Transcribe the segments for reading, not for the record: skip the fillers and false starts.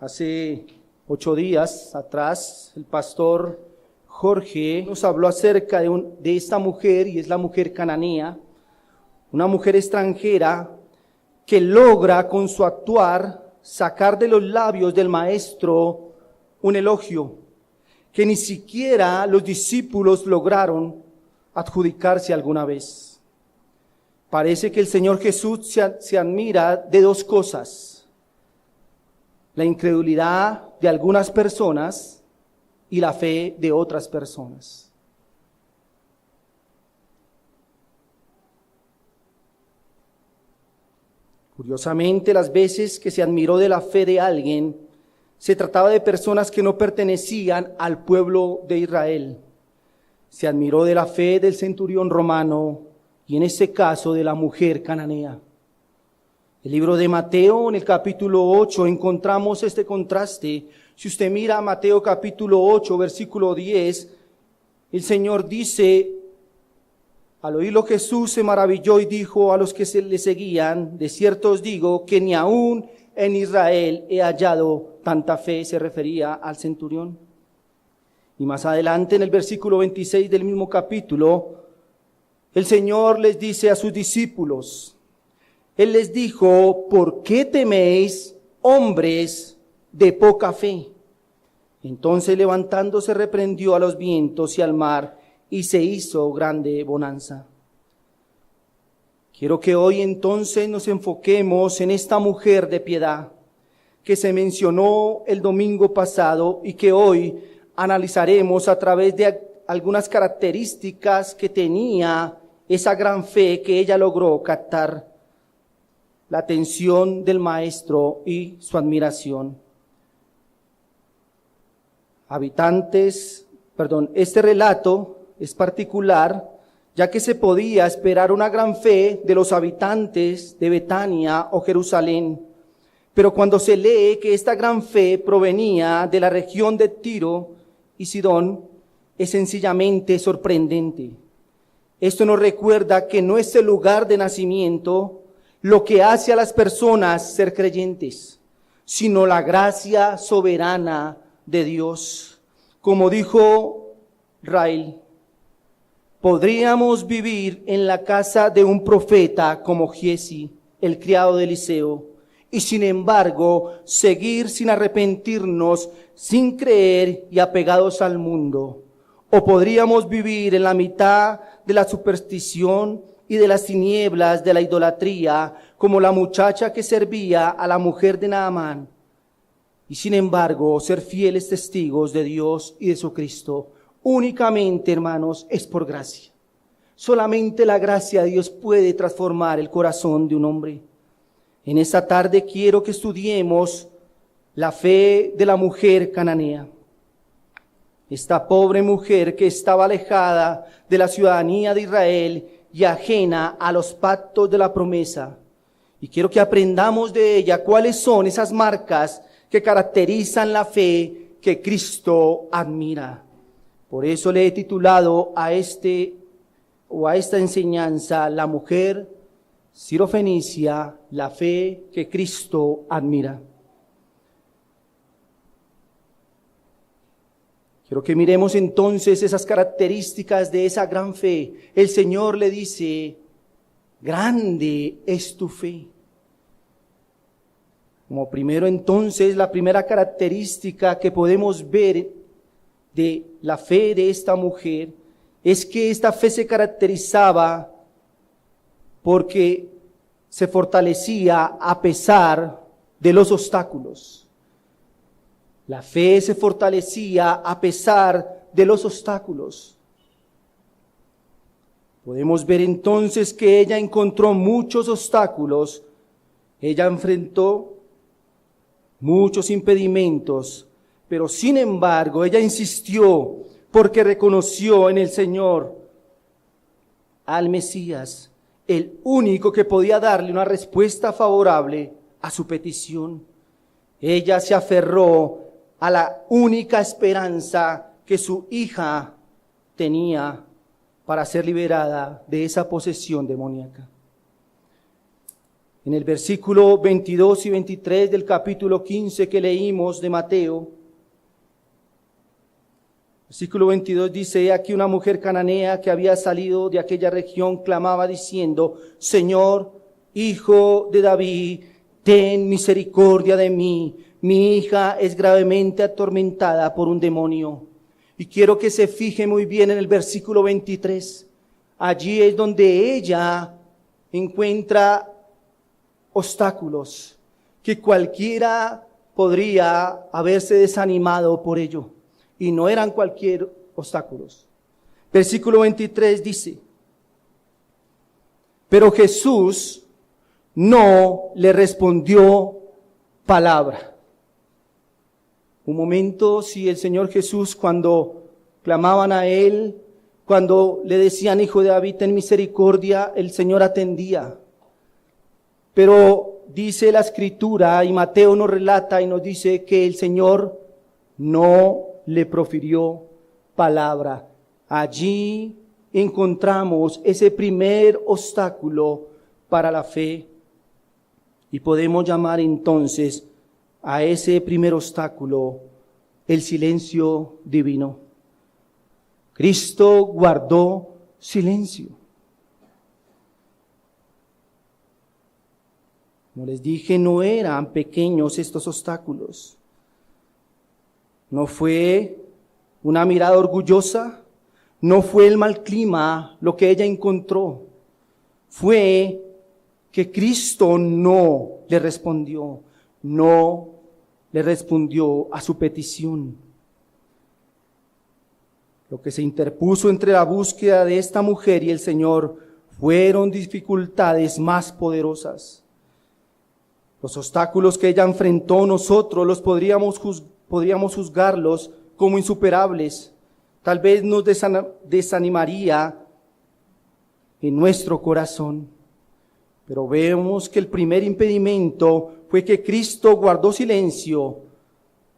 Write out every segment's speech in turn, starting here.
Hace 8 días atrás, el pastor Jorge nos habló acerca de esta mujer, y es la mujer cananea, una mujer extranjera que logra con su actuar sacar de los labios del maestro un elogio que ni siquiera los discípulos lograron adjudicarse alguna vez. Parece que el Señor Jesús se admira de 2 cosas: la incredulidad de algunas personas y la fe de otras personas. Curiosamente, las veces que se admiró de la fe de alguien, se trataba de personas que no pertenecían al pueblo de Israel. Se admiró de la fe del centurión romano y en este caso de la mujer cananea. El libro de Mateo, en el capítulo 8, encontramos este contraste. Si usted mira Mateo capítulo 8, versículo 10, el Señor dice: al oírlo Jesús se maravilló y dijo a los que le seguían: de cierto os digo que ni aún en Israel he hallado tanta fe. Se refería al centurión. Y más adelante, en el versículo 26 del mismo capítulo, el Señor les dice a sus discípulos, Él les dijo: ¿por qué teméis, hombres de poca fe? Entonces, levantándose, reprendió a los vientos y al mar, y se hizo grande bonanza. Quiero que hoy entonces nos enfoquemos en esta mujer de piedad que se mencionó el domingo pasado y que hoy analizaremos a través de algunas características que tenía esa gran fe que ella logró captar la atención del maestro y su admiración. Este relato es particular, ya que se podía esperar una gran fe de los habitantes de Betania o Jerusalén. Pero cuando se lee que esta gran fe provenía de la región de Tiro y Sidón, es sencillamente sorprendente. Esto nos recuerda que no es el lugar de nacimiento lo que hace a las personas ser creyentes, sino la gracia soberana de Dios. Como dijo Rael, podríamos vivir en la casa de un profeta como Giezi, el criado de Eliseo, y sin embargo seguir sin arrepentirnos, sin creer y apegados al mundo. O podríamos vivir en la mitad de la superstición y de las tinieblas de la idolatría, como la muchacha que servía a la mujer de Naamán, y sin embargo ser fieles testigos de Dios y de su Cristo. Únicamente, hermanos, es por gracia. Solamente la gracia de Dios puede transformar el corazón de un hombre. En esta tarde quiero que estudiemos la fe de la mujer cananea. Esta pobre mujer que estaba alejada de la ciudadanía de Israel y ajena a los pactos de la promesa. Y quiero que aprendamos de ella cuáles son esas marcas que caracterizan la fe que Cristo admira. Por eso le he titulado a esta enseñanza: la mujer sirofenicia, la fe que Cristo admira. Quiero que miremos entonces esas características de esa gran fe. El Señor le dice: grande es tu fe. Como primero entonces, la primera característica que podemos ver de la fe de esta mujer es que esta fe se caracterizaba porque se fortalecía a pesar de los obstáculos. La fe se fortalecía a pesar de los obstáculos. Podemos ver entonces que ella encontró muchos obstáculos, ella enfrentó muchos impedimentos, pero sin embargo ella insistió porque reconoció en el Señor al Mesías, el único que podía darle una respuesta favorable a su petición. Ella se aferró a la única esperanza que su hija tenía para ser liberada de esa posesión demoníaca. En el versículo 22 y 23 del capítulo 15 que leímos de Mateo, versículo 22 dice: "He aquí una mujer cananea que había salido de aquella región clamaba diciendo: Señor, Hijo de David, ten misericordia de mí. Mi hija es gravemente atormentada por un demonio". Y quiero que se fije muy bien en el versículo 23. Allí es donde ella encuentra obstáculos que cualquiera podría haberse desanimado por ello. Y no eran cualquier obstáculos. Versículo 23 dice: "Pero Jesús no le respondió palabra". Un momento, si el Señor Jesús, cuando clamaban a Él, cuando le decían: Hijo de David, ten misericordia, el Señor atendía. Pero dice la Escritura, y Mateo nos relata y nos dice que el Señor no le profirió palabra. Allí encontramos ese primer obstáculo para la fe. Y podemos llamar entonces a ese primer obstáculo el silencio divino. Cristo guardó silencio. Como les dije, no eran pequeños estos obstáculos. No fue una mirada orgullosa, no fue el mal clima lo que ella encontró. Fue que Cristo no le respondió a su petición. Lo que se interpuso entre la búsqueda de esta mujer y el Señor fueron dificultades más poderosas. Los obstáculos que ella enfrentó, nosotros los podríamos juzgarlos como insuperables. Tal vez nos desanimaría en nuestro corazón. Pero vemos que el primer impedimento fue que Cristo guardó silencio.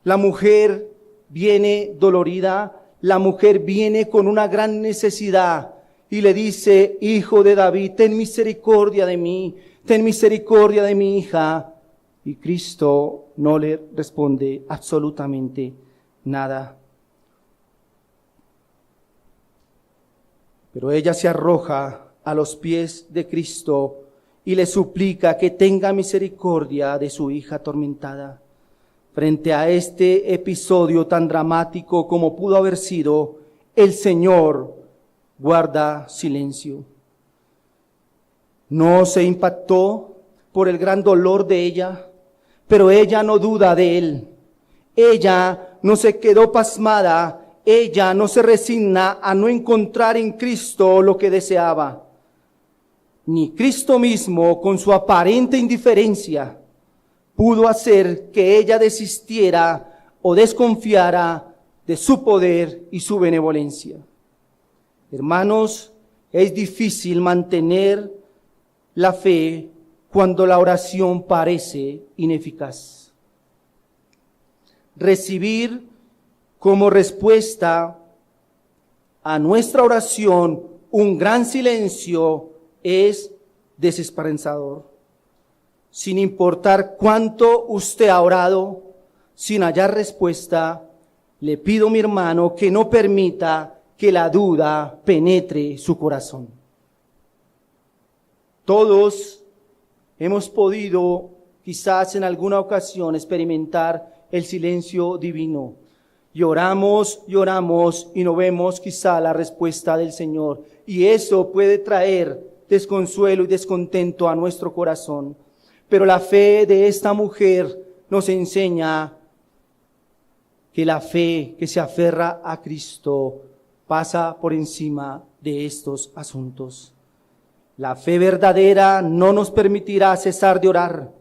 La mujer viene dolorida, la mujer viene con una gran necesidad y le dice: Hijo de David, ten misericordia de mí, ten misericordia de mi hija. Y Cristo no le responde absolutamente nada. Pero ella se arroja a los pies de Cristo y le suplica que tenga misericordia de su hija atormentada. Frente a este episodio tan dramático como pudo haber sido, el Señor guarda silencio. No se impactó por el gran dolor de ella, pero ella no duda de Él. Ella no se quedó pasmada, ella no se resigna a no encontrar en Cristo lo que deseaba. Ni Cristo mismo, con su aparente indiferencia, pudo hacer que ella desistiera o desconfiara de su poder y su benevolencia. Hermanos, es difícil mantener la fe cuando la oración parece ineficaz. Recibir como respuesta a nuestra oración un gran silencio es desesperanzador. Sin importar cuánto usted ha orado, sin hallar respuesta, le pido, mi hermano, que no permita que la duda penetre su corazón. Todos hemos podido, quizás en alguna ocasión, experimentar el silencio divino. Lloramos y no vemos quizá la respuesta del Señor. Y eso puede traer desconsuelo y descontento a nuestro corazón. Pero la fe de esta mujer nos enseña que la fe que se aferra a Cristo pasa por encima de estos asuntos. La fe verdadera no nos permitirá cesar de orar.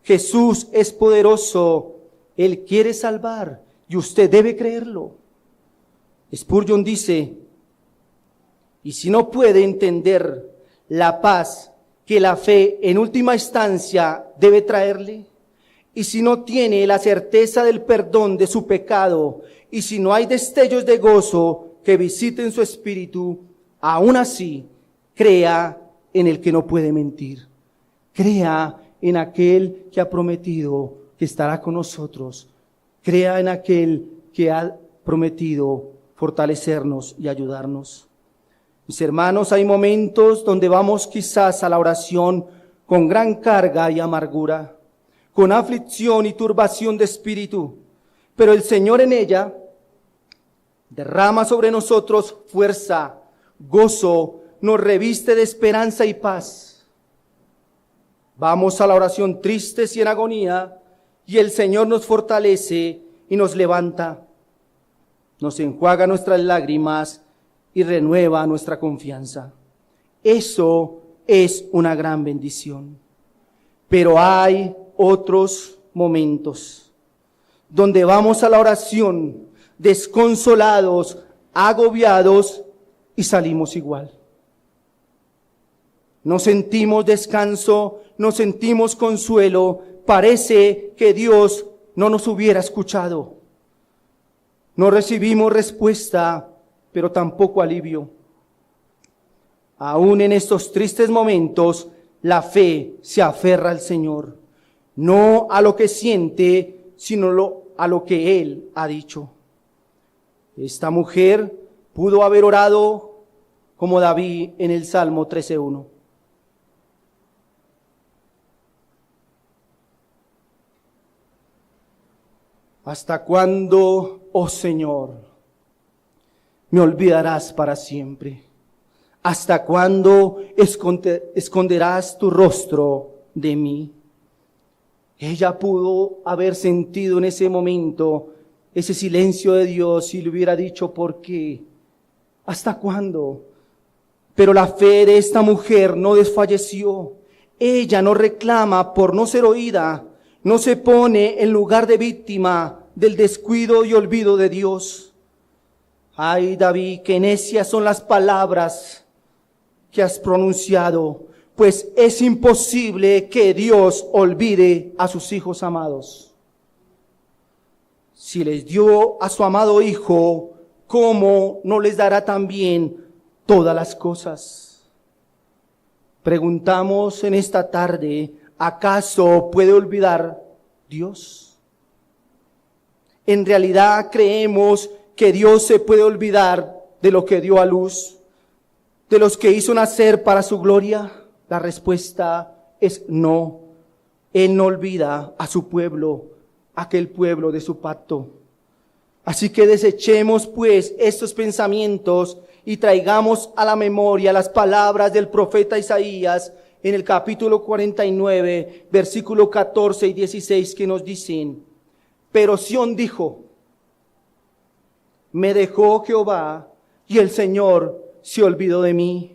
Jesús es poderoso, Él quiere salvar y usted debe creerlo. Spurgeon dice: y si no puede entender la paz que la fe en última instancia debe traerle, y si no tiene la certeza del perdón de su pecado, y si no hay destellos de gozo que visiten su espíritu, aún así crea en el que no puede mentir. Crea en aquel que ha prometido que estará con nosotros. Crea en aquel que ha prometido fortalecernos y ayudarnos. Mis hermanos, hay momentos donde vamos quizás a la oración con gran carga y amargura, con aflicción y turbación de espíritu, pero el Señor en ella derrama sobre nosotros fuerza, gozo, nos reviste de esperanza y paz. Vamos a la oración tristes y en agonía, y el Señor nos fortalece y nos levanta, nos enjuaga nuestras lágrimas y renueva nuestra confianza. Eso es una gran bendición. Pero hay otros momentos donde vamos a la oración desconsolados, agobiados y salimos igual. No sentimos descanso, no sentimos consuelo, parece que Dios no nos hubiera escuchado. No recibimos respuesta, pero tampoco alivio. Aún en estos tristes momentos, la fe se aferra al Señor, no a lo que siente, sino a lo que Él ha dicho. Esta mujer pudo haber orado como David en el Salmo 13:1. ¿Hasta cuándo, oh Señor, me olvidarás para siempre? ¿Hasta cuándo esconderás tu rostro de mí? Ella pudo haber sentido en ese momento ese silencio de Dios y le hubiera dicho, ¿por qué? ¿Hasta cuándo? Pero la fe de esta mujer no desfalleció. Ella no reclama por no ser oída, no se pone en lugar de víctima del descuido y olvido de Dios. Ay, David, qué necias son las palabras que has pronunciado, pues es imposible que Dios olvide a sus hijos amados. Si les dio a su amado Hijo, ¿cómo no les dará también todas las cosas? Preguntamos en esta tarde, ¿acaso puede olvidar Dios? En realidad creemos que Dios se puede olvidar de lo que dio a luz, de los que hizo nacer para su gloria. La respuesta es no. Él no olvida a su pueblo, aquel pueblo de su pacto. Así que desechemos pues estos pensamientos y traigamos a la memoria las palabras del profeta Isaías en el capítulo 49, versículo 14 y 16, que nos dicen: pero Sión dijo, me dejó Jehová y el Señor se olvidó de mí.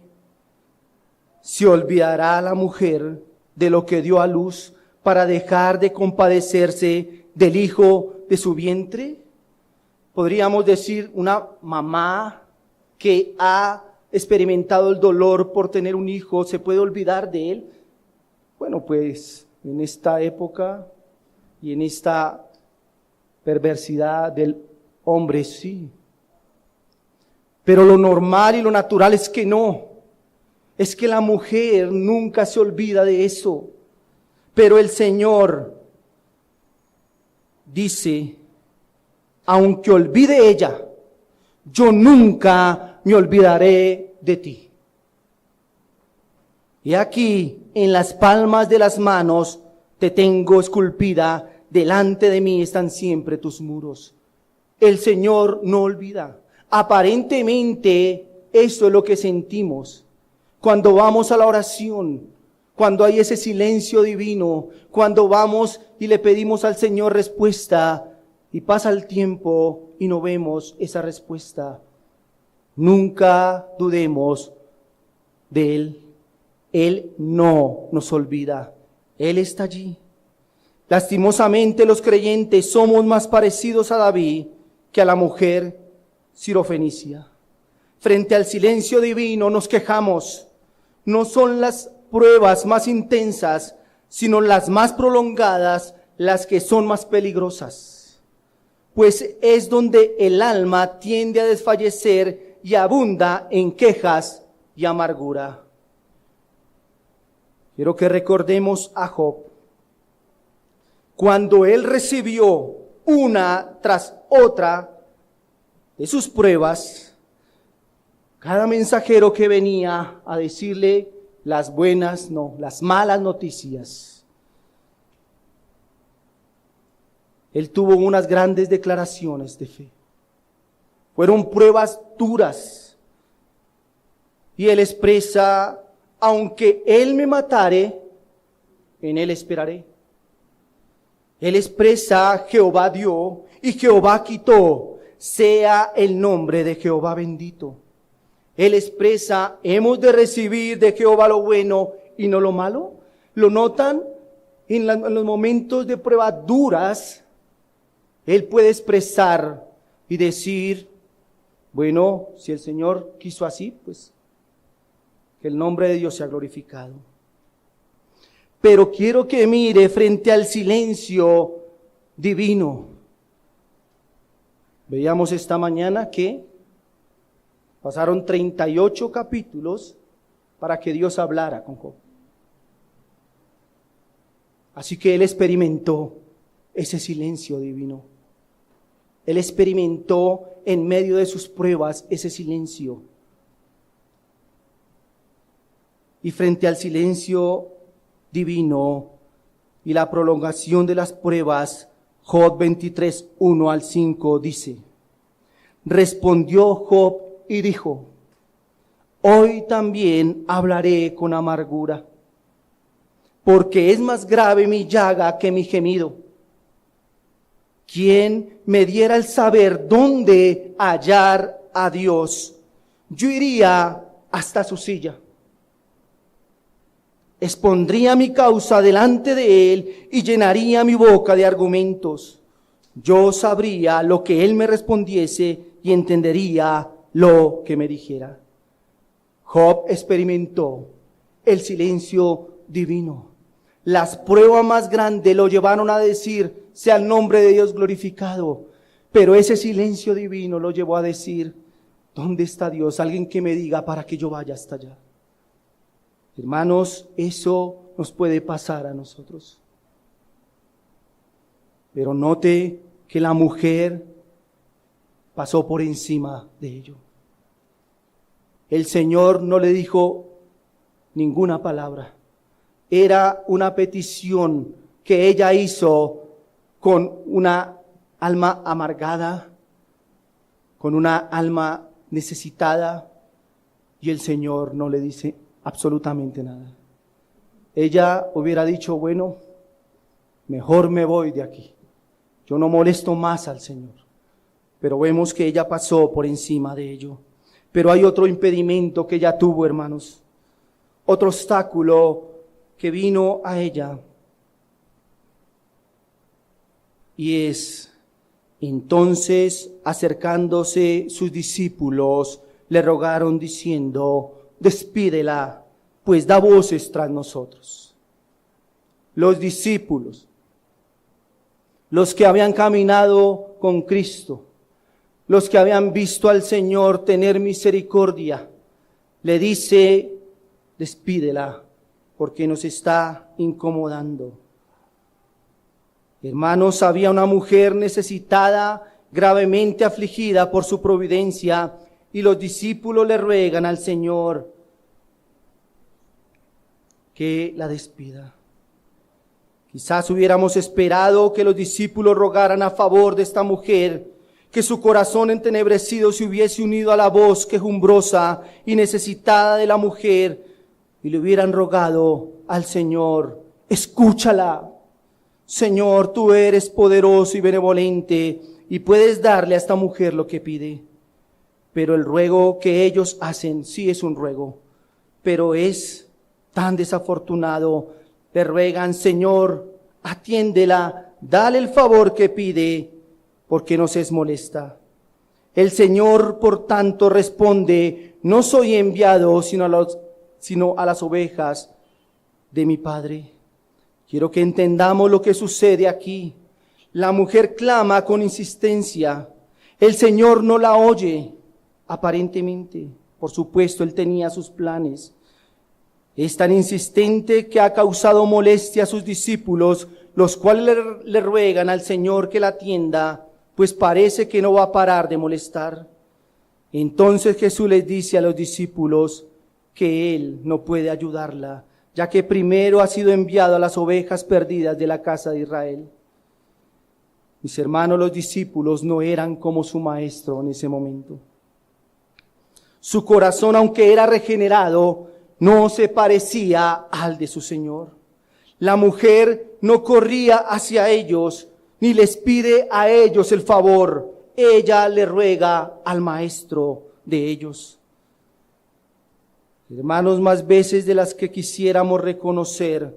¿Se olvidará la mujer de lo que dio a luz para dejar de compadecerse del hijo de su vientre? Podríamos decir, una mamá que ha experimentado el dolor por tener un hijo, ¿se puede olvidar de él? Bueno, pues en esta época y en esta perversidad del hombre, sí. Pero lo normal y lo natural es que no. Es que la mujer nunca se olvida de eso. Pero el Señor dice, aunque olvide ella, yo nunca me olvidaré de ti. Y aquí, en las palmas de las manos, te tengo esculpida, delante de mí están siempre tus muros. El Señor no olvida. Aparentemente, eso es lo que sentimos cuando vamos a la oración, cuando hay ese silencio divino, cuando vamos y le pedimos al Señor respuesta y pasa el tiempo y no vemos esa respuesta. Nunca dudemos de Él. Él no nos olvida. Él está allí. Lastimosamente los creyentes somos más parecidos a David que a la mujer sirofenicia. Frente al silencio divino nos quejamos. No son las pruebas más intensas, sino las más prolongadas, las que son más peligrosas. Pues es donde el alma tiende a desfallecer y abunda en quejas y amargura. Quiero que recordemos a Job. cuando él recibió una tras otra de sus pruebas, cada mensajero que venía a decirle las buenas, no, las malas noticias, él tuvo unas grandes declaraciones de fe. Fueron pruebas duras. Y él expresa, aunque él me matare, en él esperaré. Él expresa, Jehová dio y Jehová quitó, sea el nombre de Jehová bendito. Él expresa, hemos de recibir de Jehová lo bueno y no lo malo. ¿Lo notan? En los momentos de pruebas duras, él puede expresar y decir, bueno, si el Señor quiso así, pues que el nombre de Dios sea glorificado. Pero quiero que mire frente al silencio divino. Veíamos esta mañana que pasaron 38 capítulos para que Dios hablara con Job. Así que él experimentó ese silencio divino. Él experimentó en medio de sus pruebas ese silencio. Y frente al silencio divino y la prolongación de las pruebas, Job 23, 1 al 5 dice, respondió Job y dijo, hoy también hablaré con amargura, porque es más grave mi llaga que mi gemido. ¿Quién me diera el saber dónde hallar a Dios? Yo iría hasta su silla. Expondría mi causa delante de él y llenaría mi boca de argumentos. Yo sabría lo que él me respondiese y entendería lo que me dijera. Job experimentó el silencio divino. Las pruebas más grandes lo llevaron a decir, sea el nombre de Dios glorificado. Pero ese silencio divino lo llevó a decir, ¿dónde está Dios? Alguien que me diga para que yo vaya hasta allá. Hermanos, eso nos puede pasar a nosotros. Pero note que la mujer pasó por encima de ello. El Señor no le dijo ninguna palabra. Era una petición que ella hizo con una alma amargada, con una alma necesitada, y el Señor no le dice absolutamente nada. Ella hubiera dicho, bueno, mejor me voy de aquí. Yo no molesto más al Señor. Pero vemos que ella pasó por encima de ello. Pero hay otro impedimento que ella tuvo, hermanos. Otro obstáculo que vino a ella. Y es, entonces, acercándose sus discípulos, le rogaron diciendo, despídela, pues da voces tras nosotros. Los discípulos, los que habían caminado con Cristo, los que habían visto al Señor tener misericordia, le dice, despídela, porque nos está incomodando. Hermanos, había una mujer necesitada, gravemente afligida por su providencia, y los discípulos le ruegan al Señor que la despida. Quizás hubiéramos esperado que los discípulos rogaran a favor de esta mujer, que su corazón entenebrecido se hubiese unido a la voz quejumbrosa y necesitada de la mujer, y le hubieran rogado al Señor, escúchala. Señor, tú eres poderoso y benevolente, y puedes darle a esta mujer lo que pide. Pero el ruego que ellos hacen, sí es un ruego, pero es tan desafortunado. Le ruegan, Señor, atiéndela, dale el favor que pide, porque nos es molesta. El Señor, por tanto, responde, no soy enviado sino a las ovejas de mi Padre. Quiero que entendamos lo que sucede aquí. La mujer clama con insistencia. El Señor no la oye. Aparentemente, por supuesto, él tenía sus planes. Es tan insistente que ha causado molestia a sus discípulos, los cuales le ruegan al Señor que la atienda, pues parece que no va a parar de molestar. Entonces Jesús les dice a los discípulos que Él no puede ayudarla, ya que primero ha sido enviado a las ovejas perdidas de la casa de Israel. Mis hermanos, los discípulos no eran como su maestro en ese momento. Su corazón, aunque era regenerado, no se parecía al de su Señor. La mujer no corría hacia ellos, ni les pide a ellos el favor. Ella le ruega al maestro de ellos. Hermanos, más veces de las que quisiéramos reconocer,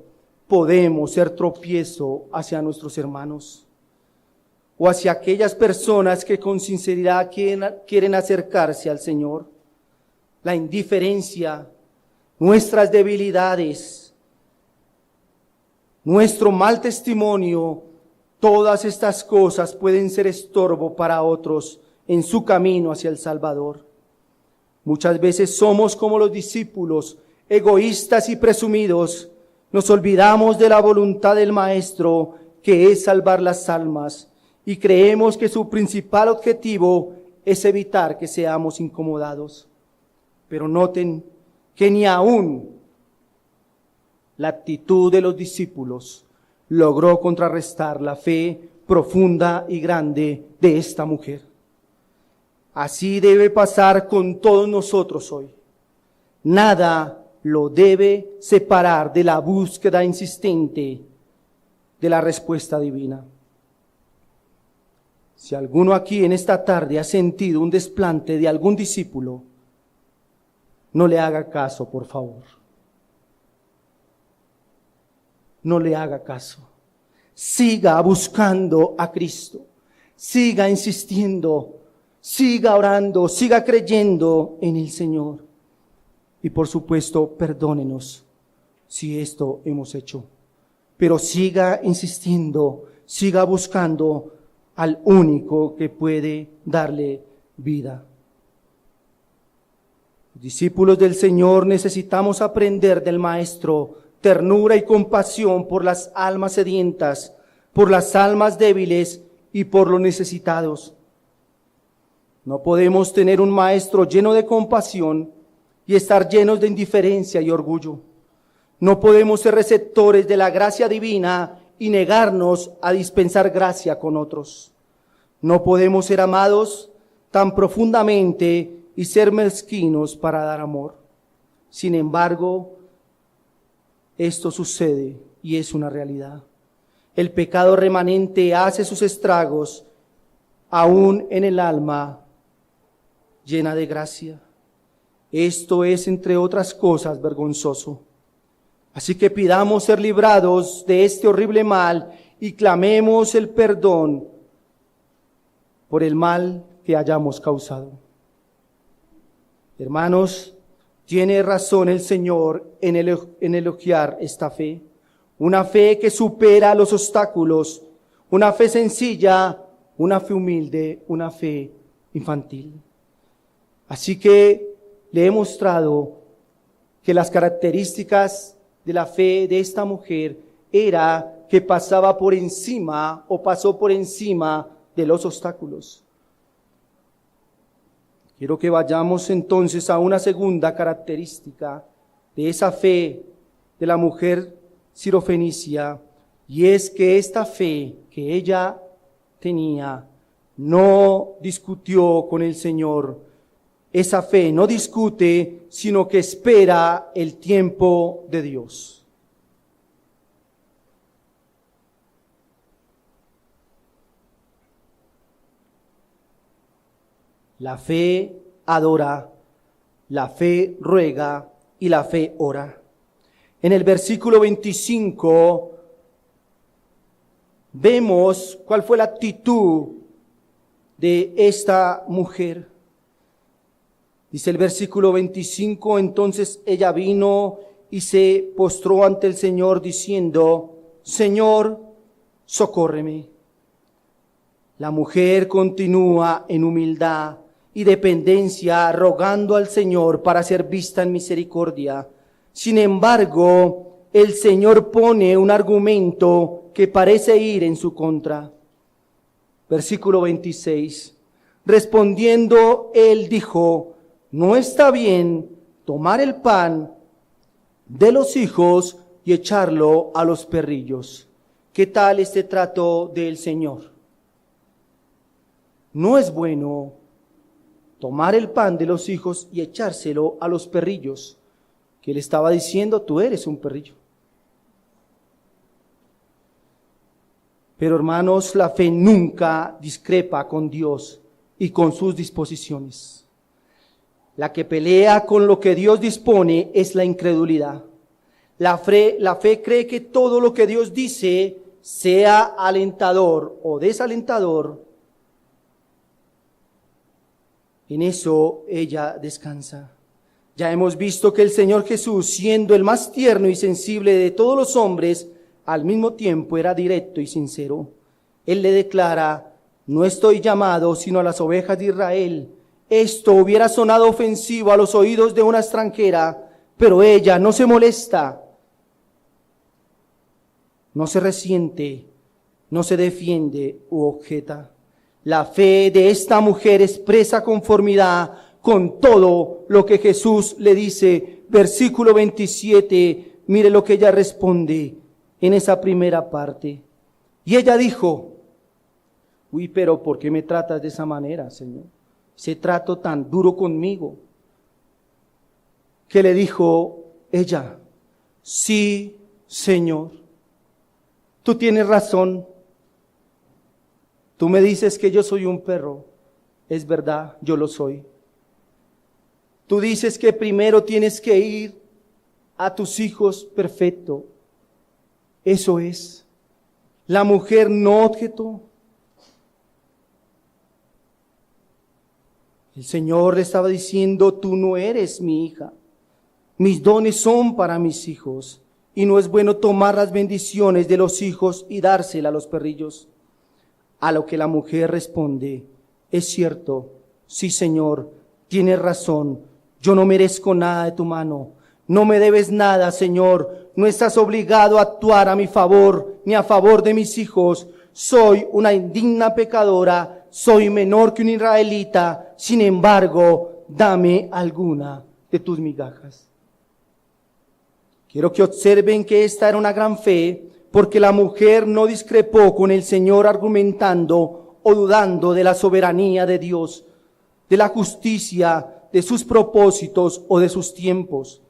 podemos ser tropiezo hacia nuestros hermanos o hacia aquellas personas que con sinceridad quieren acercarse al Señor. La indiferencia, nuestras debilidades, nuestro mal testimonio, todas estas cosas pueden ser estorbo para otros en su camino hacia el Salvador. Muchas veces somos como los discípulos, egoístas y presumidos. Nos olvidamos de la voluntad del Maestro, que es salvar las almas, y creemos que su principal objetivo es evitar que seamos incomodados. Pero noten que ni aún la actitud de los discípulos logró contrarrestar la fe profunda y grande de esta mujer. Así debe pasar con todos nosotros hoy. Nada lo debe separar de la búsqueda insistente de la respuesta divina. Si alguno aquí en esta tarde ha sentido un desplante de algún discípulo, no le haga caso, por favor. No le haga caso. Siga buscando a Cristo. Siga insistiendo. Siga orando. Siga creyendo en el Señor. Y por supuesto, perdónenos si esto hemos hecho. Pero siga insistiendo. Siga buscando al único que puede darle vida. Discípulos del Señor, necesitamos aprender del Maestro ternura y compasión por las almas sedientas, por las almas débiles y por los necesitados. No podemos tener un Maestro lleno de compasión y estar llenos de indiferencia y orgullo. No podemos ser receptores de la gracia divina y negarnos a dispensar gracia con otros. No podemos ser amados tan profundamente y ser mezquinos para dar amor. Sin embargo, esto sucede y es una realidad. El pecado remanente hace sus estragos aún en el alma llena de gracia. Esto es, entre otras cosas, vergonzoso. Así que pidamos ser librados de este horrible mal y clamemos el perdón por el mal que hayamos causado. Hermanos, tiene razón el Señor en elogiar esta fe. Una fe que supera los obstáculos, una fe sencilla, una fe humilde, una fe infantil. Así que le he mostrado que las características de la fe de esta mujer era que pasaba por encima o pasó por encima de los obstáculos. Quiero que vayamos entonces a una segunda característica de esa fe de la mujer sirofenicia, y es que esta fe que ella tenía no discutió con el Señor. Esa fe no discute, sino que espera el tiempo de Dios. La fe adora, la fe ruega y la fe ora. En el versículo 25 vemos cuál fue la actitud de esta mujer. Dice el versículo 25, entonces ella vino y se postró ante el Señor diciendo, Señor, socórreme. La mujer continúa en humildad y dependencia, rogando al Señor para ser vista en misericordia. Sin embargo, el Señor pone un argumento que parece ir en su contra. Versículo 26. Respondiendo él dijo: no está bien tomar el pan de los hijos y echarlo a los perrillos. ¿Qué tal este trato del Señor? No es bueno tomar el pan de los hijos y echárselo a los perrillos. Que él estaba diciendo: tú eres un perrillo. Pero hermanos, la fe nunca discrepa con Dios y con sus disposiciones. La que pelea con lo que Dios dispone es la incredulidad. La fe cree que todo lo que Dios dice, sea alentador o desalentador, en eso ella descansa. Ya hemos visto que el Señor Jesús, siendo el más tierno y sensible de todos los hombres, al mismo tiempo era directo y sincero. Él le declara: no estoy llamado sino a las ovejas de Israel. Esto hubiera sonado ofensivo a los oídos de una extranjera, pero ella no se molesta, no se resiente, no se defiende u objeta. La fe de esta mujer expresa conformidad con todo lo que Jesús le dice. Versículo 27, mire lo que ella responde en esa primera parte. Y ella dijo: uy, pero ¿por qué me tratas de esa manera, Señor? Ese trato tan duro conmigo. ¿Qué le dijo ella? Sí, Señor, tú tienes razón. Tú me dices que yo soy un perro. Es verdad, yo lo soy. Tú dices que primero tienes que ir a tus hijos, perfecto. Eso es. La mujer no objetó. El Señor le estaba diciendo: tú no eres mi hija. Mis dones son para mis hijos. Y no es bueno tomar las bendiciones de los hijos y dárselas a los perrillos. A lo que la mujer responde: es cierto, sí, Señor, tienes razón. Yo no merezco nada de tu mano. No me debes nada, Señor. No estás obligado a actuar a mi favor, ni a favor de mis hijos. Soy una indigna pecadora. Soy menor que un israelita. Sin embargo, dame alguna de tus migajas. Quiero que observen que esta era una gran fe, porque la mujer no discrepó con el Señor argumentando o dudando de la soberanía de Dios, de la justicia, de sus propósitos o de sus tiempos.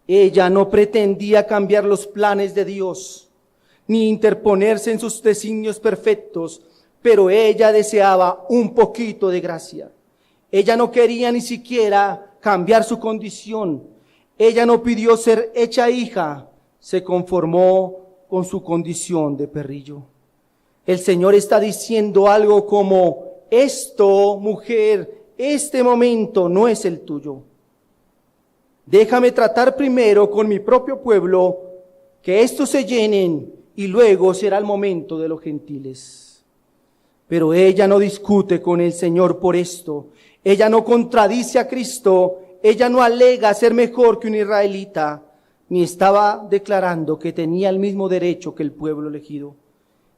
Ella no pretendía cambiar los planes de Dios, ni interponerse en sus designios perfectos, pero ella deseaba un poquito de gracia. Ella no quería ni siquiera cambiar su condición. Ella no pidió ser hecha hija, se conformó con su condición de perrillo. El Señor está diciendo algo como: esto, mujer, este momento no es el tuyo. Déjame tratar primero con mi propio pueblo, que estos se llenen, y luego será el momento de los gentiles. Pero ella no discute con el Señor por esto. Ella no contradice a Cristo. Ella no alega ser mejor que un israelita, ni estaba declarando que tenía el mismo derecho que el pueblo elegido.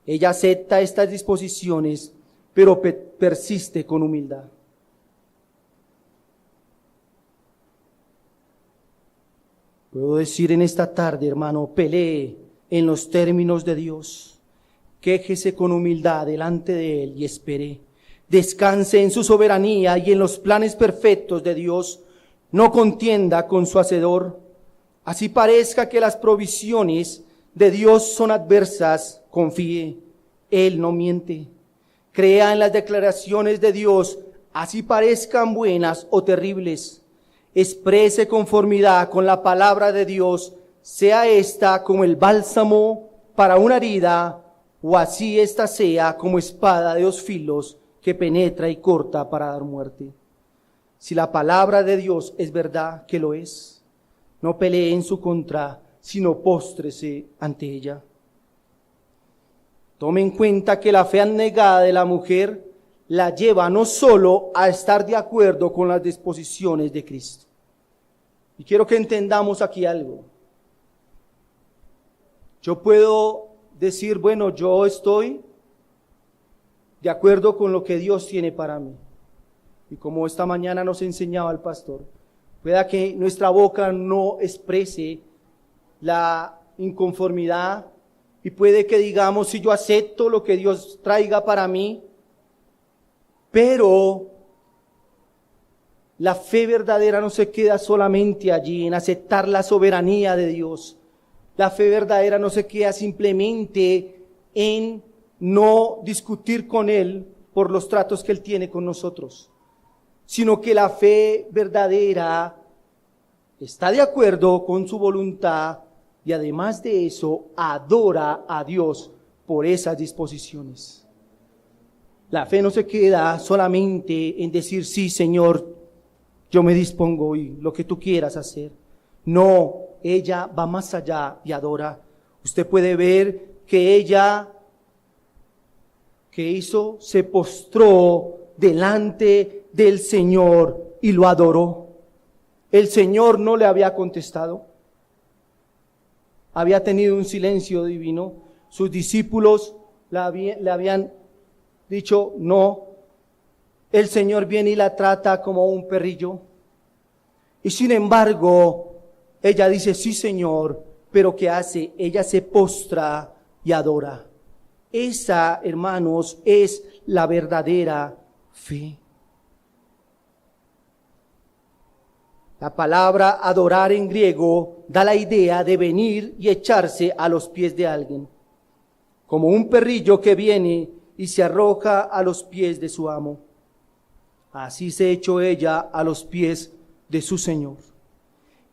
Ella acepta estas disposiciones, pero persiste con humildad. Puedo decir en esta tarde, hermano, pelee en los términos de Dios. Quéjese con humildad delante de Él y espere. Descanse en su soberanía y en los planes perfectos de Dios. No contienda con su hacedor. Así parezca que las provisiones de Dios son adversas, confíe, Él no miente. Crea en las declaraciones de Dios, así parezcan buenas o terribles. Exprese conformidad con la palabra de Dios, sea esta como el bálsamo para una herida, o así esta sea como espada de dos filos que penetra y corta para dar muerte. Si la palabra de Dios es verdad, que lo es, no pelee en su contra, sino póstrese ante ella. Tome en cuenta que la fe abnegada de la mujer la lleva no solo a estar de acuerdo con las disposiciones de Cristo. Y quiero que entendamos aquí algo. Yo puedo decir, bueno, yo estoy de acuerdo con lo que Dios tiene para mí. Y como esta mañana nos enseñaba el pastor, pueda que nuestra boca no exprese la inconformidad y puede que digamos, si yo acepto lo que Dios traiga para mí, pero la fe verdadera no se queda solamente allí en aceptar la soberanía de Dios. La fe verdadera no se queda simplemente en no discutir con Él por los tratos que Él tiene con nosotros, sino que la fe verdadera está de acuerdo con su voluntad y además de eso adora a Dios por esas disposiciones. La fe no se queda solamente en decir, sí, Señor, yo me dispongo y lo que tú quieras hacer. No, ella va más allá y adora. Usted puede ver que ella, ¿qué hizo? Se postró delante del Señor y lo adoró. El Señor no le había contestado. Había tenido un silencio divino. Sus discípulos le habían dicho no. El Señor viene y la trata como un perrillo. Y sin embargo, ella dice, sí, Señor, pero ¿qué hace? Ella se postra y adora. Esa, hermanos, es la verdadera fe. La palabra adorar en griego da la idea de venir y echarse a los pies de alguien, como un perrillo que viene y se arroja a los pies de su amo. Así se echó ella a los pies de su Señor.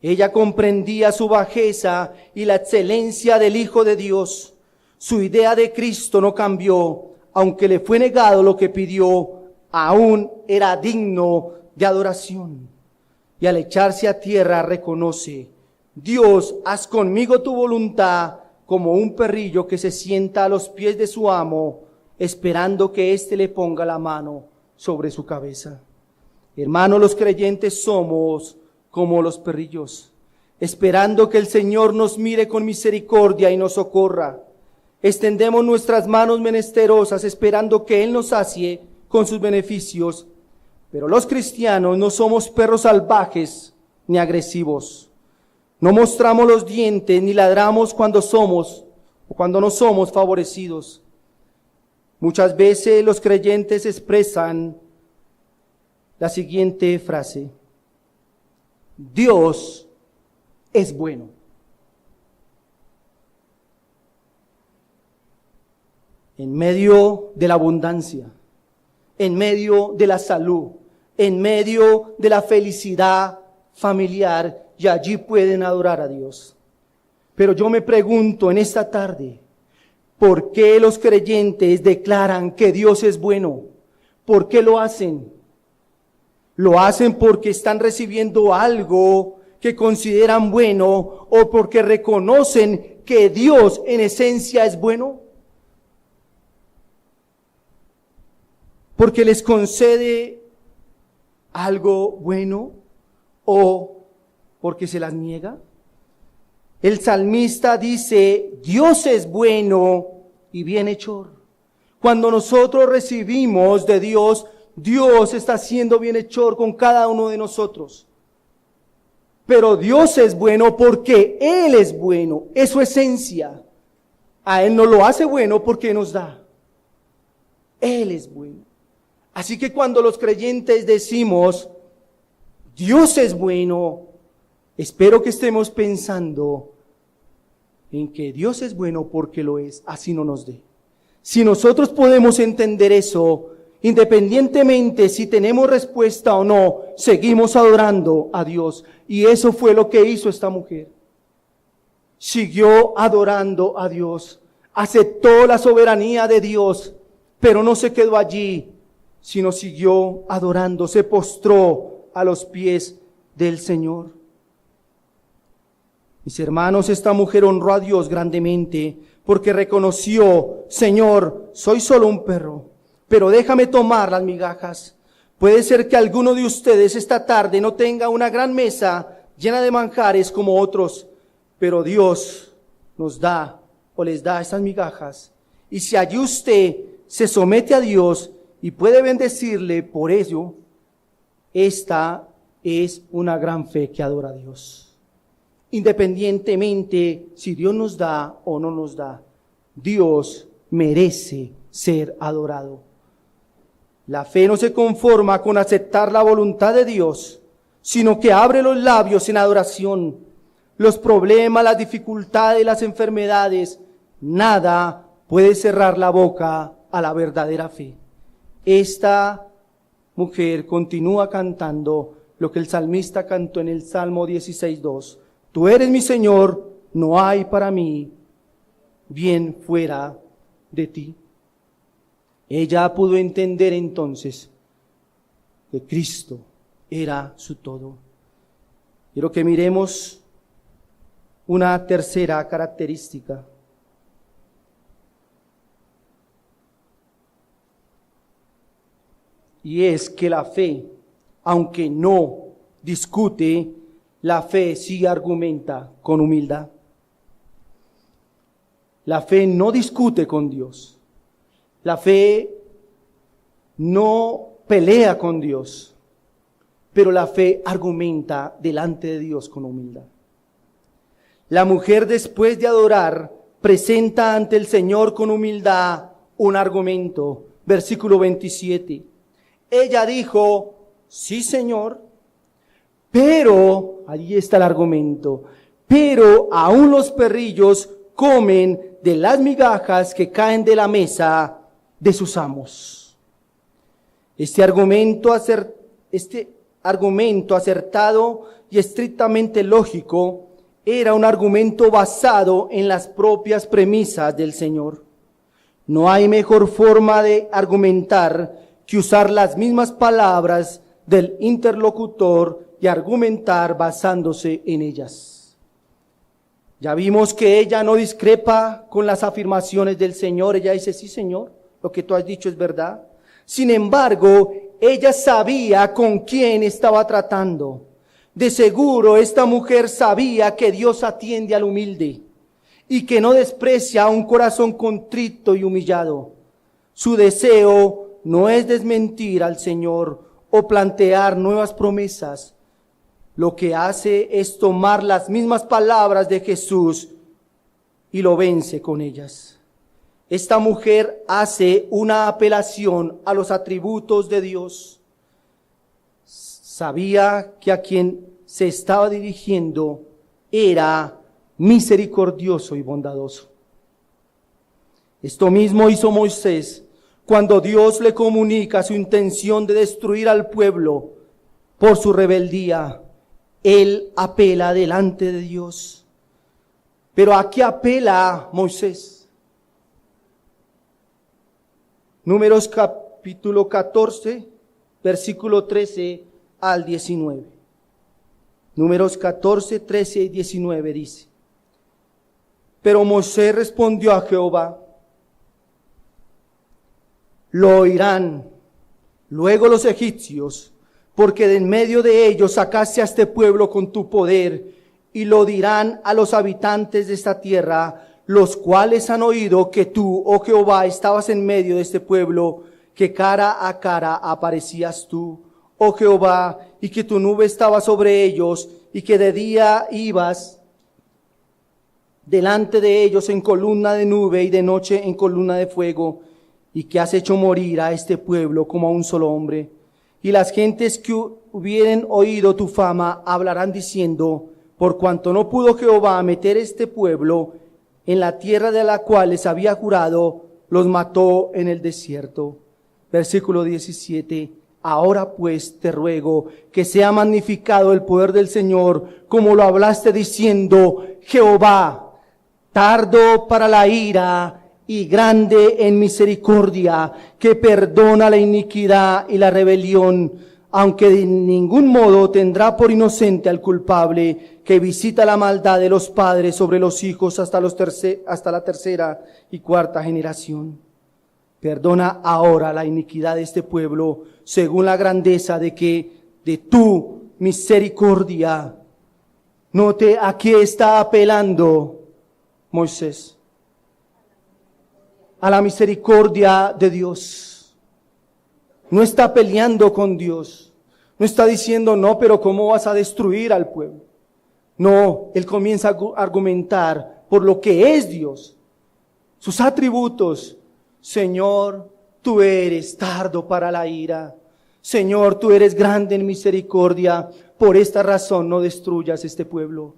Ella comprendía su bajeza y la excelencia del Hijo de Dios. Su idea de Cristo no cambió, aunque le fue negado lo que pidió, aún era digno de adoración. Y al echarse a tierra reconoce, Dios, haz conmigo tu voluntad, como un perrillo que se sienta a los pies de su amo, esperando que éste le ponga la mano sobre su cabeza. Hermanos, los creyentes somos como los perrillos, esperando que el Señor nos mire con misericordia y nos socorra. Extendemos nuestras manos menesterosas, esperando que Él nos sacie con sus beneficios. Pero los cristianos no somos perros salvajes ni agresivos. No mostramos los dientes ni ladramos cuando no somos favorecidos. Muchas veces los creyentes expresan la siguiente frase: Dios es bueno. En medio de la abundancia, en medio de la salud, en medio de la felicidad familiar, y allí pueden adorar a Dios. Pero yo me pregunto en esta tarde, ¿por qué los creyentes declaran que Dios es bueno? ¿Por qué lo hacen? ¿Lo hacen porque están recibiendo algo que consideran bueno o porque reconocen que Dios en esencia es bueno? ¿Porque les concede algo bueno o porque se las niega? El salmista dice, Dios es bueno y bienhechor. Cuando nosotros recibimos de Dios, Dios está siendo bienhechor con cada uno de nosotros. Pero Dios es bueno porque Él es bueno, es su esencia. A Él no lo hace bueno porque nos da. Él es bueno. Así que cuando los creyentes decimos, Dios es bueno, espero que estemos pensando en que Dios es bueno porque lo es, así no nos dé. Si nosotros podemos entender eso, independientemente si tenemos respuesta o no, seguimos adorando a Dios. Y eso fue lo que hizo esta mujer. Siguió adorando a Dios, aceptó la soberanía de Dios, pero no se quedó allí, sino siguió adorando, se postró a los pies del Señor. Mis hermanos, esta mujer honró a Dios grandemente porque reconoció, Señor, soy solo un perro, pero déjame tomar las migajas. Puede ser que alguno de ustedes esta tarde no tenga una gran mesa llena de manjares como otros, pero Dios nos da o les da esas migajas, y si allí usted se somete a Dios y puede bendecirle por ello, esta es una gran fe que adora a Dios. Independientemente si Dios nos da o no nos da, Dios merece ser adorado. La fe no se conforma con aceptar la voluntad de Dios, sino que abre los labios en adoración. Los problemas, las dificultades, las enfermedades, nada puede cerrar la boca a la verdadera fe. Esta mujer continúa cantando lo que el salmista cantó en el Salmo 16:2. Tú eres mi Señor, no hay para mí bien fuera de ti. Ella pudo entender entonces que Cristo era su todo. Quiero que miremos una tercera característica. Y es que la fe, aunque no discute, la fe sí argumenta con humildad. La fe no discute con Dios. La fe no pelea con Dios, pero la fe argumenta delante de Dios con humildad. La mujer, después de adorar, presenta ante el Señor con humildad un argumento. Versículo 27. Ella dijo, sí, Señor, pero, allí está el argumento, pero aún los perrillos comen de las migajas que caen de la mesa de sus amos. Este argumento acertado y estrictamente lógico era un argumento basado en las propias premisas del Señor. No hay mejor forma de argumentar que usar las mismas palabras del interlocutor y argumentar basándose en ellas. Ya vimos que ella no discrepa con las afirmaciones del Señor. Ella dice, sí, Señor, lo que tú has dicho es verdad. Sin embargo, ella sabía con quién estaba tratando. De seguro, esta mujer sabía que Dios atiende al humilde y que no desprecia a un corazón contrito y humillado. Su deseo no es desmentir al Señor o plantear nuevas promesas. Lo que hace es tomar las mismas palabras de Jesús y lo vence con ellas. Esta mujer hace una apelación a los atributos de Dios. Sabía que a quien se estaba dirigiendo era misericordioso y bondadoso. Esto mismo hizo Moisés cuando Dios le comunica su intención de destruir al pueblo por su rebeldía. Él apela delante de Dios. Pero ¿a qué apela Moisés? Números capítulo 14, versículo 13 al 19. Números 14, 13 y 19 dice: Pero Moisés respondió a Jehová: Lo oirán luego los egipcios, porque de en medio de ellos sacaste a este pueblo con tu poder, y lo dirán a los habitantes de esta tierra, los cuales han oído que tú, oh Jehová, estabas en medio de este pueblo, que cara a cara aparecías tú, oh Jehová, y que tu nube estaba sobre ellos, y que de día ibas delante de ellos en columna de nube y de noche en columna de fuego, y que has hecho morir a este pueblo como a un solo hombre. Y las gentes que hubieren oído tu fama hablarán diciendo: por cuanto no pudo Jehová meter este pueblo en la tierra de la cual les había jurado, los mató en el desierto. Versículo 17. Ahora pues te ruego que sea magnificado el poder del Señor, como lo hablaste diciendo: Jehová, tardo para la ira y grande en misericordia, que perdona la iniquidad y la rebelión, aunque de ningún modo tendrá por inocente al culpable, que visita la maldad de los padres sobre los hijos hasta la tercera y cuarta generación. Perdona ahora la iniquidad de este pueblo, según la grandeza de tu misericordia. Note a qué está apelando Moisés. a la misericordia de Dios. No está peleando con Dios. No está diciendo, no, pero ¿cómo vas a destruir al pueblo? No, él comienza a argumentar por lo que es Dios, sus atributos. Señor, tú eres tardo para la ira. Señor, tú eres grande en misericordia. Por esta razón no destruyas este pueblo.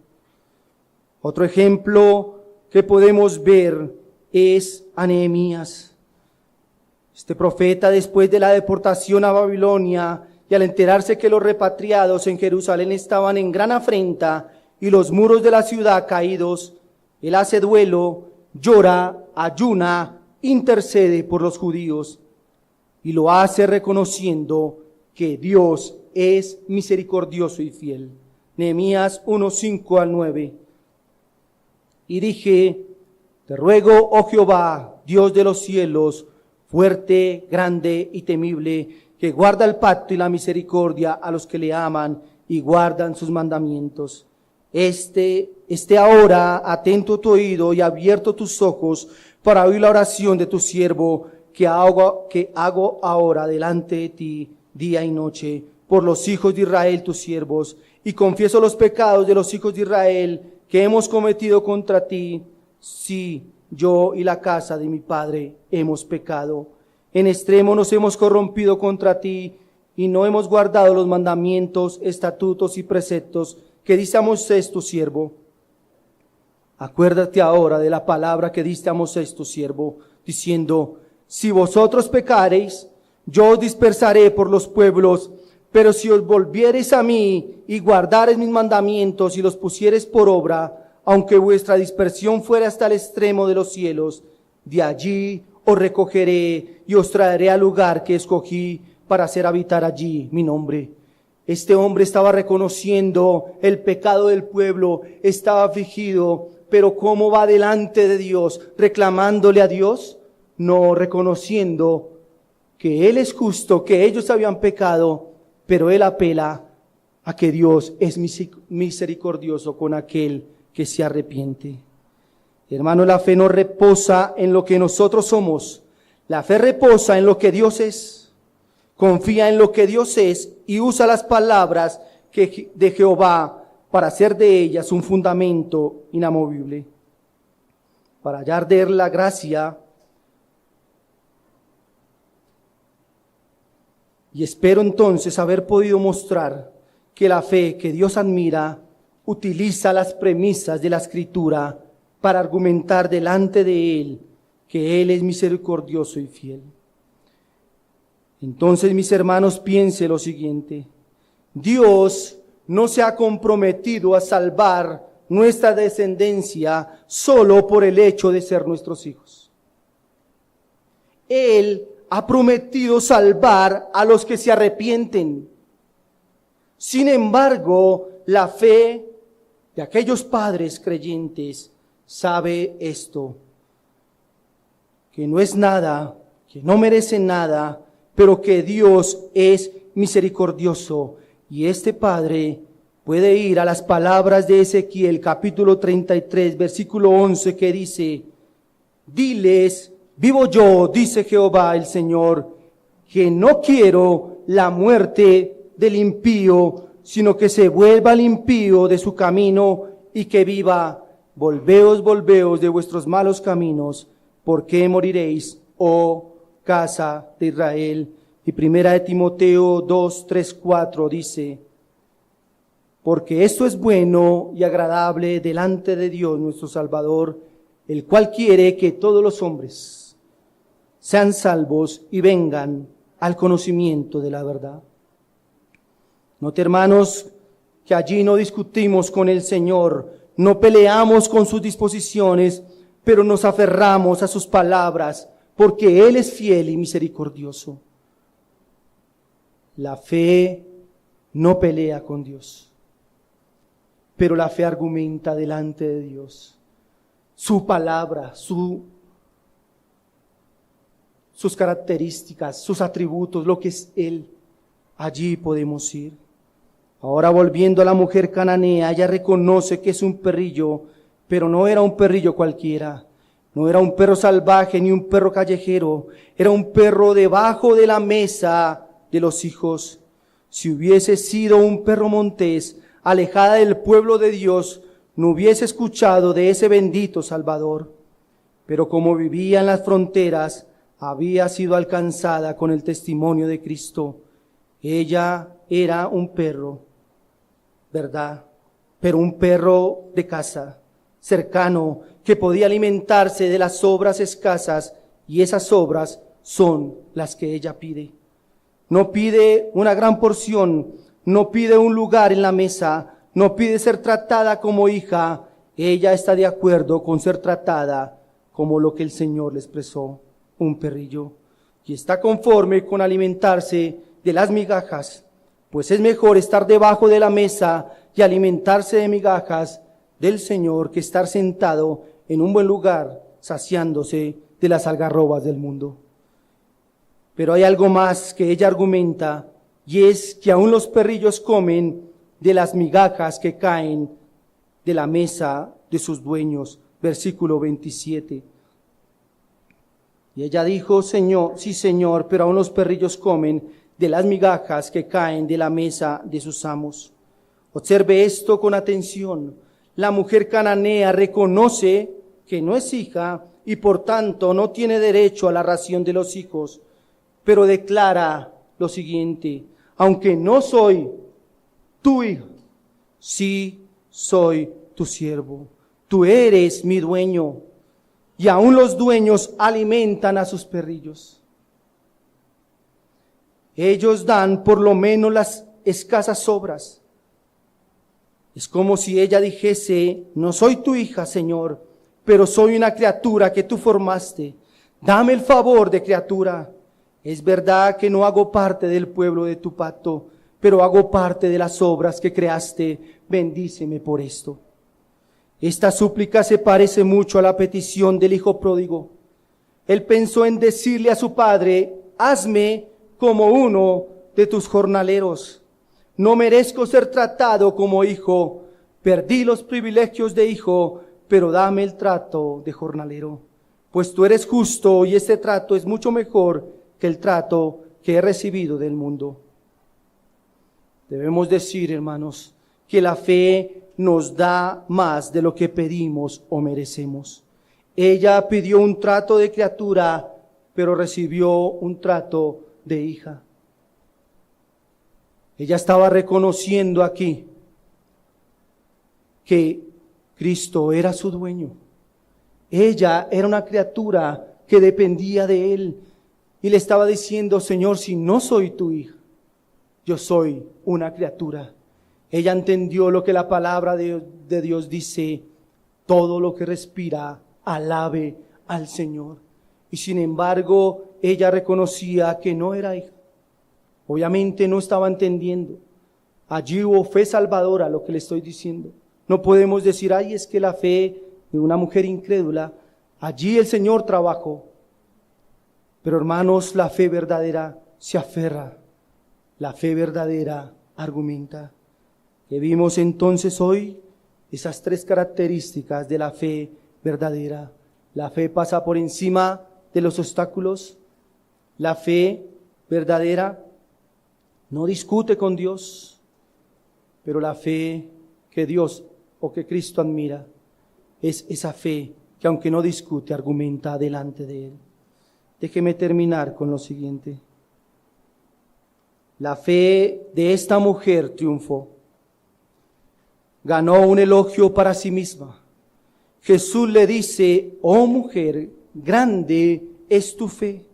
Otro ejemplo que podemos ver es a Nehemías. Este profeta, después de la deportación a Babilonia y al enterarse que los repatriados en Jerusalén estaban en gran afrenta y los muros de la ciudad caídos, él hace duelo, llora, ayuna, intercede por los judíos y lo hace reconociendo que Dios es misericordioso y fiel. Nehemías 1:5-9. Y dije, te ruego, oh Jehová, Dios de los cielos, fuerte, grande y temible, que guarda el pacto y la misericordia a los que le aman y guardan sus mandamientos. Esté ahora atento tu oído y abierto tus ojos para oír la oración de tu siervo que hago ahora delante de ti día y noche por los hijos de Israel tus siervos, y confieso los pecados de los hijos de Israel que hemos cometido contra ti. Sí, yo y la casa de mi padre hemos pecado. En extremo nos hemos corrompido contra ti y no hemos guardado los mandamientos, estatutos y preceptos que diste a Moisés tu siervo. Acuérdate ahora de la palabra que diste a Moisés tu siervo, diciendo, si vosotros pecareis, yo os dispersaré por los pueblos, pero si os volviereis a mí y guardareis mis mandamientos y los pusiereis por obra, aunque vuestra dispersión fuera hasta el extremo de los cielos, de allí os recogeré y os traeré al lugar que escogí para hacer habitar allí mi nombre. Este hombre estaba reconociendo el pecado del pueblo, estaba afligido, pero ¿cómo va delante de Dios? ¿Reclamándole a Dios? No, reconociendo que Él es justo, que ellos habían pecado, pero Él apela a que Dios es misericordioso con aquel que se arrepiente. Hermano, la fe no reposa en lo que nosotros somos, la fe reposa en lo que Dios es, confía en lo que Dios es y usa las palabras de Jehová para hacer de ellas un fundamento inamovible. Para hallar de Él la gracia, y espero entonces haber podido mostrar que la fe que Dios admira utiliza las premisas de la Escritura para argumentar delante de Él que Él es misericordioso y fiel. Entonces, mis hermanos, piense lo siguiente: Dios no se ha comprometido a salvar nuestra descendencia solo por el hecho de ser nuestros hijos. Él ha prometido salvar a los que se arrepienten. Sin embargo, la fe de aquellos padres creyentes sabe esto, que no es nada, que no merece nada, pero que Dios es misericordioso. Y este padre puede ir a las palabras de Ezequiel capítulo 33, versículo 11, que dice, diles, vivo yo, dice Jehová el Señor, que no quiero la muerte del impío, sino que se vuelva el impío de su camino y que viva. Volveos de vuestros malos caminos, ¿por qué moriréis, oh casa de Israel? Y primera de Timoteo 2, 3, 4 dice, porque esto es bueno y agradable delante de Dios nuestro Salvador, el cual quiere que todos los hombres sean salvos y vengan al conocimiento de la verdad. Note, hermanos, que allí no discutimos con el Señor, no peleamos con sus disposiciones, pero nos aferramos a sus palabras, porque Él es fiel y misericordioso. La fe no pelea con Dios, pero la fe argumenta delante de Dios. Su palabra, sus características, sus atributos, lo que es Él, allí podemos ir. Ahora, volviendo a la mujer cananea, ella reconoce que es un perrillo, pero no era un perrillo cualquiera. No era un perro salvaje ni un perro callejero, era un perro debajo de la mesa de los hijos. Si hubiese sido un perro montés, alejada del pueblo de Dios, no hubiese escuchado de ese bendito Salvador. Pero como vivía en las fronteras, había sido alcanzada con el testimonio de Cristo. Ella era un perro, ¿verdad? Pero un perro de casa, cercano, que podía alimentarse de las sobras escasas, y esas sobras son las que ella pide. No pide una gran porción, no pide un lugar en la mesa, no pide ser tratada como hija. Ella está de acuerdo con ser tratada como lo que el Señor le expresó, un perrillo, y está conforme con alimentarse de las migajas, pues es mejor estar debajo de la mesa y alimentarse de migajas del Señor que estar sentado en un buen lugar saciándose de las algarrobas del mundo. Pero hay algo más que ella argumenta, y es que aún los perrillos comen de las migajas que caen de la mesa de sus dueños. Versículo 27. Y ella dijo, Señor, sí Señor, pero aún los perrillos comen de las migajas que caen de la mesa de sus amos. Observe esto con atención. La mujer cananea reconoce que no es hija y por tanto no tiene derecho a la ración de los hijos, pero declara lo siguiente: aunque no soy tu hijo, sí soy tu siervo. Tú eres mi dueño. Y aún los dueños alimentan a sus perrillos. Ellos dan por lo menos las escasas sobras. Es como si ella dijese, no soy tu hija, Señor, pero soy una criatura que tú formaste. Dame el favor de criatura. Es verdad que no hago parte del pueblo de tu pacto, pero hago parte de las obras que creaste. Bendíceme por esto. Esta súplica se parece mucho a la petición del hijo pródigo. Él pensó en decirle a su padre, hazme como uno de tus jornaleros. No merezco ser tratado como hijo. Perdí los privilegios de hijo, pero dame el trato de jornalero. Pues tú eres justo y este trato es mucho mejor que el trato que he recibido del mundo. Debemos decir, hermanos, que la fe nos da más de lo que pedimos o merecemos. Ella pidió un trato de criatura, pero recibió un trato de hija. Ella estaba reconociendo aquí que Cristo era su dueño. Ella era una criatura que dependía de Él. Y le estaba diciendo, Señor, si no soy tu hija, yo soy una criatura. Ella entendió lo que la palabra de Dios dice: todo lo que respira, alabe al Señor. Y sin embargo, ella reconocía que no era hija. Obviamente no estaba entendiendo. Allí hubo fe salvadora, lo que le estoy diciendo. No podemos decir, ay, es que la fe de una mujer incrédula, allí el Señor trabajó. Pero hermanos, la fe verdadera se aferra. La fe verdadera argumenta. Que vimos entonces hoy esas tres características de la fe verdadera. La fe pasa por encima de los obstáculos. La fe verdadera no discute con Dios, pero la fe que Dios o que Cristo admira es esa fe que aunque no discute, argumenta delante de Él. Déjeme terminar con lo siguiente. La fe de esta mujer triunfó. Ganó un elogio para sí misma. Jesús le dice, oh mujer, grande es tu fe.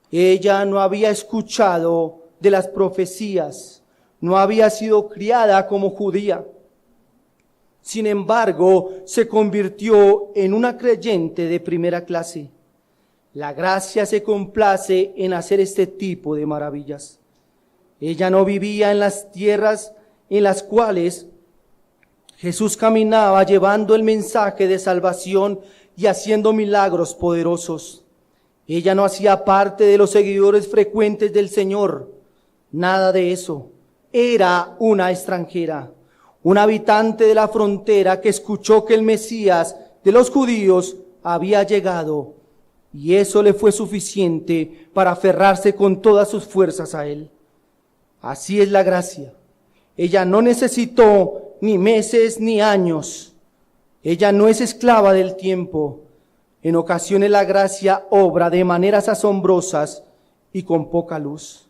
Ella no había escuchado de las profecías, no había sido criada como judía. Sin embargo, se convirtió en una creyente de primera clase. La gracia se complace en hacer este tipo de maravillas. Ella no vivía en las tierras en las cuales Jesús caminaba llevando el mensaje de salvación y haciendo milagros poderosos. Ella no hacía parte de los seguidores frecuentes del Señor. Nada de eso. Era una extranjera, un habitante de la frontera que escuchó que el Mesías de los judíos había llegado y eso le fue suficiente para aferrarse con todas sus fuerzas a Él. Así es la gracia. Ella no necesitó ni meses ni años. Ella no es esclava del tiempo. En ocasiones la gracia obra de maneras asombrosas y con poca luz.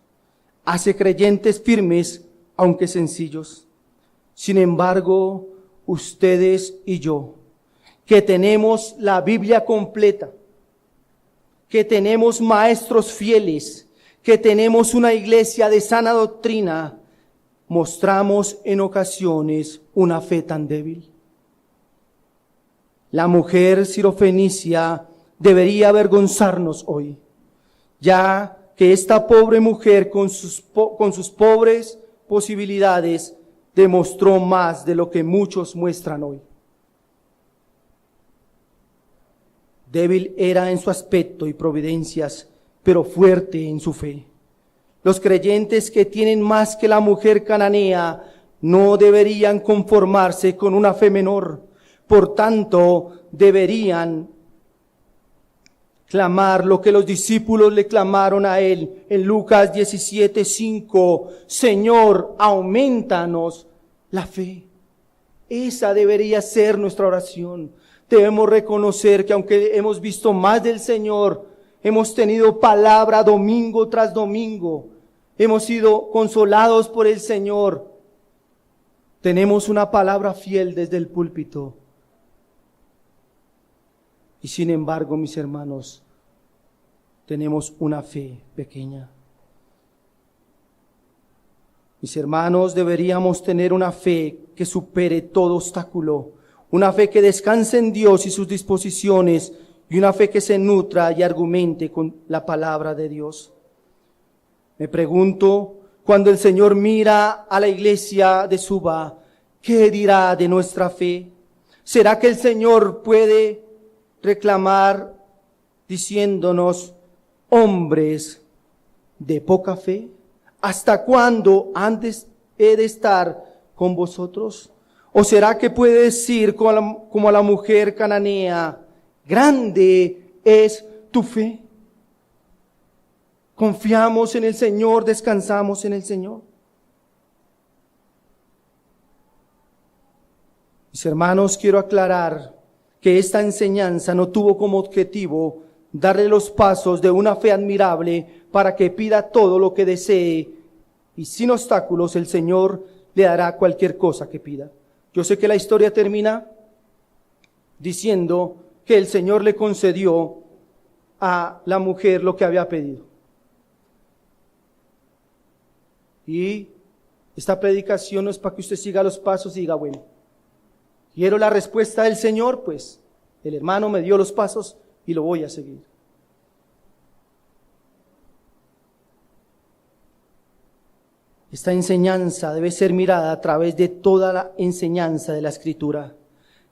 Hace creyentes firmes, aunque sencillos. Sin embargo, ustedes y yo, que tenemos la Biblia completa, que tenemos maestros fieles, que tenemos una iglesia de sana doctrina, mostramos en ocasiones una fe tan débil. La mujer sirofenicia debería avergonzarnos hoy, ya que esta pobre mujer con sus pobres posibilidades demostró más de lo que muchos muestran hoy. Débil era en su aspecto y providencias, pero fuerte en su fe. Los creyentes que tienen más que la mujer cananea no deberían conformarse con una fe menor. Por tanto, deberían clamar lo que los discípulos le clamaron a Él en Lucas 17:5. Señor, aumentanos la fe. Esa debería ser nuestra oración. Debemos reconocer que aunque hemos visto más del Señor, hemos tenido palabra domingo tras domingo, hemos sido consolados por el Señor, tenemos una palabra fiel desde el púlpito. Y sin embargo, mis hermanos, tenemos una fe pequeña. Mis hermanos, deberíamos tener una fe que supere todo obstáculo, una fe que descanse en Dios y sus disposiciones, y una fe que se nutra y argumente con la palabra de Dios. Me pregunto, cuando el Señor mira a la iglesia de Suba, ¿qué dirá de nuestra fe? ¿Será que el Señor puede reclamar diciéndonos, hombres de poca fe? ¿Hasta cuándo antes he de estar con vosotros? ¿O será que puede decir como a la mujer cananea, grande es tu fe? Confiamos en el Señor, descansamos en el Señor. Mis hermanos, quiero aclarar que esta enseñanza no tuvo como objetivo darle los pasos de una fe admirable para que pida todo lo que desee y sin obstáculos el Señor le dará cualquier cosa que pida. Yo sé que la historia termina diciendo que el Señor le concedió a la mujer lo que había pedido. Y esta predicación no es para que usted siga los pasos y diga, bueno, quiero la respuesta del Señor, pues el hermano me dio los pasos y lo voy a seguir. Esta enseñanza debe ser mirada a través de toda la enseñanza de la Escritura.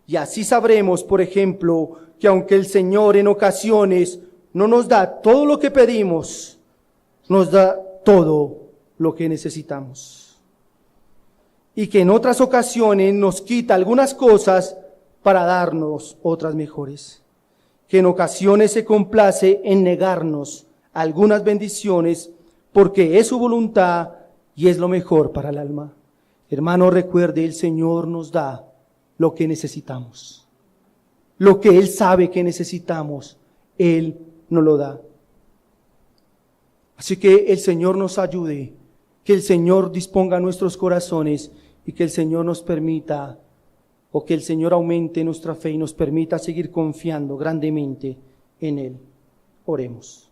Y así sabremos, por ejemplo, que aunque el Señor en ocasiones no nos da todo lo que pedimos, nos da todo lo que necesitamos. Y que en otras ocasiones nos quita algunas cosas para darnos otras mejores. Que en ocasiones se complace en negarnos algunas bendiciones porque es su voluntad y es lo mejor para el alma. Hermano, recuerde, el Señor nos da lo que necesitamos. Lo que Él sabe que necesitamos, Él nos lo da. Así que el Señor nos ayude, que el Señor disponga nuestros corazones y que el Señor nos permita, o que el Señor aumente nuestra fe y nos permita seguir confiando grandemente en Él. Oremos.